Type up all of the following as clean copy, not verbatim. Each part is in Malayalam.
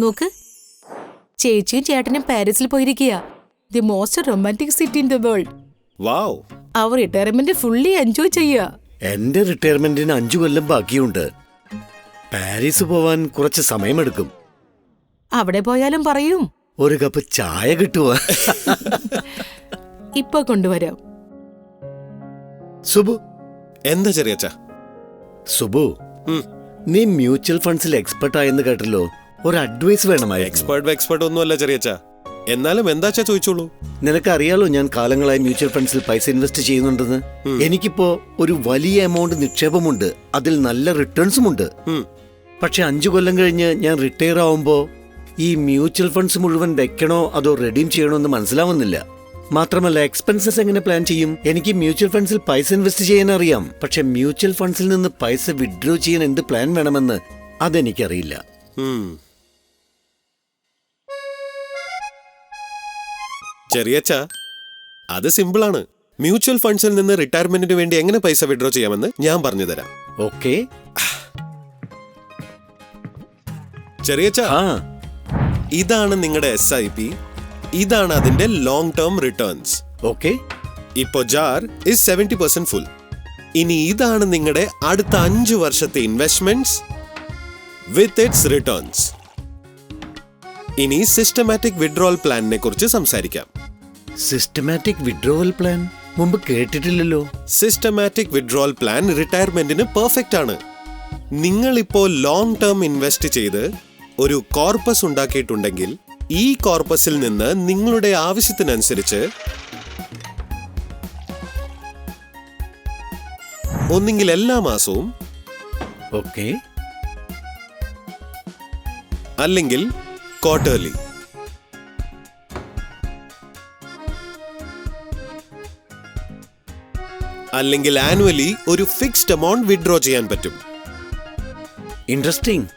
നോക്ക്, ചേച്ചിയും ചേട്ടനും പാരീസിൽ പോയിരിക്കുക. The most romantic city in the world. Wow. അവർ റിട്ടയർമെന്റ് ഫുള്ളി എൻജോയ് ചെയ്യുക. എന്റെ റിട്ടയർമെന്റിന് 5 കൊല്ലം ബാക്കിയുണ്ട്. പാരീസ് പോവാൻ കുറച്ച് സമയമെടുക്കും. അവിടെ പോയാലും പറയും. ഒരു കപ്പ് ചായ കിട്ടുവോ? ഇപ്പൊ കൊണ്ടുവരാം. സുബു. എന്താ ചെറിയച്ച? സുബു, നീ മ്യൂച്വൽ ഫണ്ട്സിൽ എക്സ്പെർട്ട് ആയെന്ന് കേട്ടല്ലോ. ഒരു അഡ്വൈസ് വേണമായിരുന്നു. എക്സ്പെർട്ട് ഒന്നുമല്ല ചെറിയച്ച. എന്നാലും എന്താച്ചാ ചോദിച്ചോളൂ. നിനക്കറിയാലോ ഞാൻ കാലങ്ങളായി മ്യൂച്വൽ ഫണ്ട്സിൽ പൈസ ഇൻവെസ്റ്റ് ചെയ്യുന്നുണ്ടെന്ന്. എനിക്കിപ്പോ ഒരു വലിയ എമൗണ്ട് നിക്ഷേപമുണ്ട്. അതിൽ നല്ല റിട്ടേൺസും ഉണ്ട്. പക്ഷെ 5 കൊല്ലം കഴിഞ്ഞ് ഞാൻ റിട്ടയർ ആവുമ്പോ ഈ മ്യൂച്വൽ ഫണ്ട്സ് മുഴുവൻ വെക്കണോ അതോ റെഡീം ചെയ്യണോ എന്ന് മനസ്സിലാവുന്നില്ല. മാത്രമല്ല എക്സ്പെൻസസ് എങ്ങനെ പ്ലാൻ ചെയ്യും? എനിക്ക് മ്യൂച്വൽ ഫണ്ട്സിൽ പൈസ ഇൻവെസ്റ്റ് ചെയ്യാൻ അറിയാം. പക്ഷെ മ്യൂച്വൽ ഫണ്ട്സിൽ നിന്ന് പൈസ വിഡ്രോ ചെയ്യാൻ എന്ത് പ്ലാൻ വേണമെന്ന് അതെനിക്കറിയില്ല. ചെറിയച്ച, അത് സിമ്പിളാണ്. മ്യൂച്വൽ ഫണ്ട്സിൽ നിന്ന് റിട്ടയർമെന്റിന് വേണ്ടി എങ്ങനെ പൈസ വിഡ്രോ ചെയ്യാമെന്ന് ഞാൻ പറഞ്ഞു തരാം. ഓക്കെ ചെറിയച്ച, ഇതാണ് നിങ്ങളുടെ SIP. ഇതാണ് അതിന്റെ ലോങ് ടേം റിട്ടേൺസ്. ഓക്കെ. ഇപ്പോ ജാർ ഇസ് 70% ഫുൾ. ഇനി ഇതാണ് നിങ്ങളുടെ അടുത്ത 5 വർഷത്തെ ഇൻവെസ്റ്റ്മെന്റ്സ് വിത്ത് ഇറ്റ്സ് റിട്ടേൺസ്. ഇനി സിസ്റ്റമാറ്റിക് വിഡ്രോവൽ പ്ലാനിനെ കുറിച്ച് സംസാരിക്കാം. സിസ്റ്റമാറ്റിക് വിഡ്രോവൽ പ്ലാൻ മുമ്പ് കേട്ടിട്ടില്ലല്ലോ. സിസ്റ്റമാറ്റിക് വിഡ്രോവൽ പ്ലാൻ റിട്ടയർമെന്റിന് പെർഫെക്റ്റ് ആണ്. നിങ്ങൾ ഇപ്പോ ലോങ് ടേം ഇൻവെസ്റ്റ് ചെയ്ത് ഒരു കോർപ്പസ് ഉണ്ടാക്കിയിട്ടുണ്ടെങ്കിൽ ഈ കോർപ്പസിൽ നിന്ന് നിങ്ങളുടെ ആവശ്യത്തിനനുസരിച്ച് ഒന്നെങ്കിൽ എല്ലാ മാസവും, ഓക്കെ, അല്ലെങ്കിൽ ക്വാർട്ടർലി, അല്ലെങ്കിൽ ആനുവലി ഒരു ഫിക്സ്ഡ് എമൗണ്ട് വിഡ്രോ ചെയ്യാൻ പറ്റും. ഇൻട്രസ്റ്റിംഗ്.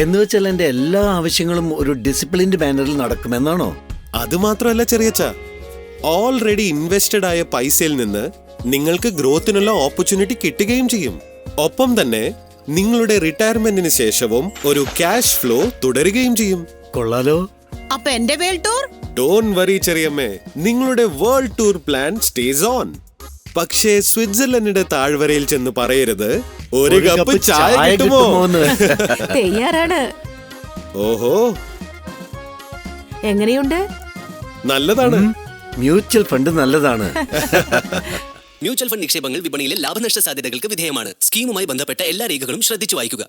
എന്ന് വെച്ചാൽ എന്റെ എല്ലാ ആവശ്യങ്ങളും ഒരു ഡിസിപ്ലിൻഡ് മാനറിൽ നടക്കുമെന്നാണോ? അത് മാത്രമല്ല ചെറിയച്ച, ഓൾറെഡി ഇൻവെസ്റ്റഡ് ആയ പൈസയിൽ നിന്ന് നിങ്ങൾക്ക് ഗ്രോത്തിനുള്ള ഓപ്പർച്യൂണിറ്റി കിട്ടുകയും ചെയ്യും. ഒപ്പം തന്നെ നിങ്ങളുടെ റിട്ടയർമെന്റിന് ശേഷവും ഒരു ക്യാഷ് ഫ്ലോ തുടരുകയും ചെയ്യും. കൊള്ളാലോ. അപ്പൊ എന്റെ വേൾഡ് ടൂർ? ഡോണ്ട് വറി ചെറിയമ്മേ, നിങ്ങളുടെ world tour plan stays on. പക്ഷേ സ്വിറ്റ്സർലൻഡിന്റെ താഴ്വരയിൽ ചെന്ന് പറയരുത് ഒരു കപ്പ് ചായ കിട്ടുമോ. തയ്യാറാണ്. ഓഹോ, എങ്ങനെയുണ്ട്? നല്ലതാണ്. മ്യൂച്വൽ ഫണ്ട് നല്ലതാണ്. മ്യൂച്വൽ ഫണ്ട് നിക്ഷേപങ്ങൾ വിപണിയിലെ ലാഭനഷ്ട സാധ്യതകൾക്ക് വിധേയമാണ്. സ്കീമുമായി ബന്ധപ്പെട്ട എല്ലാ രേഖകളും ശ്രദ്ധിച്ചു വായിക്കുക.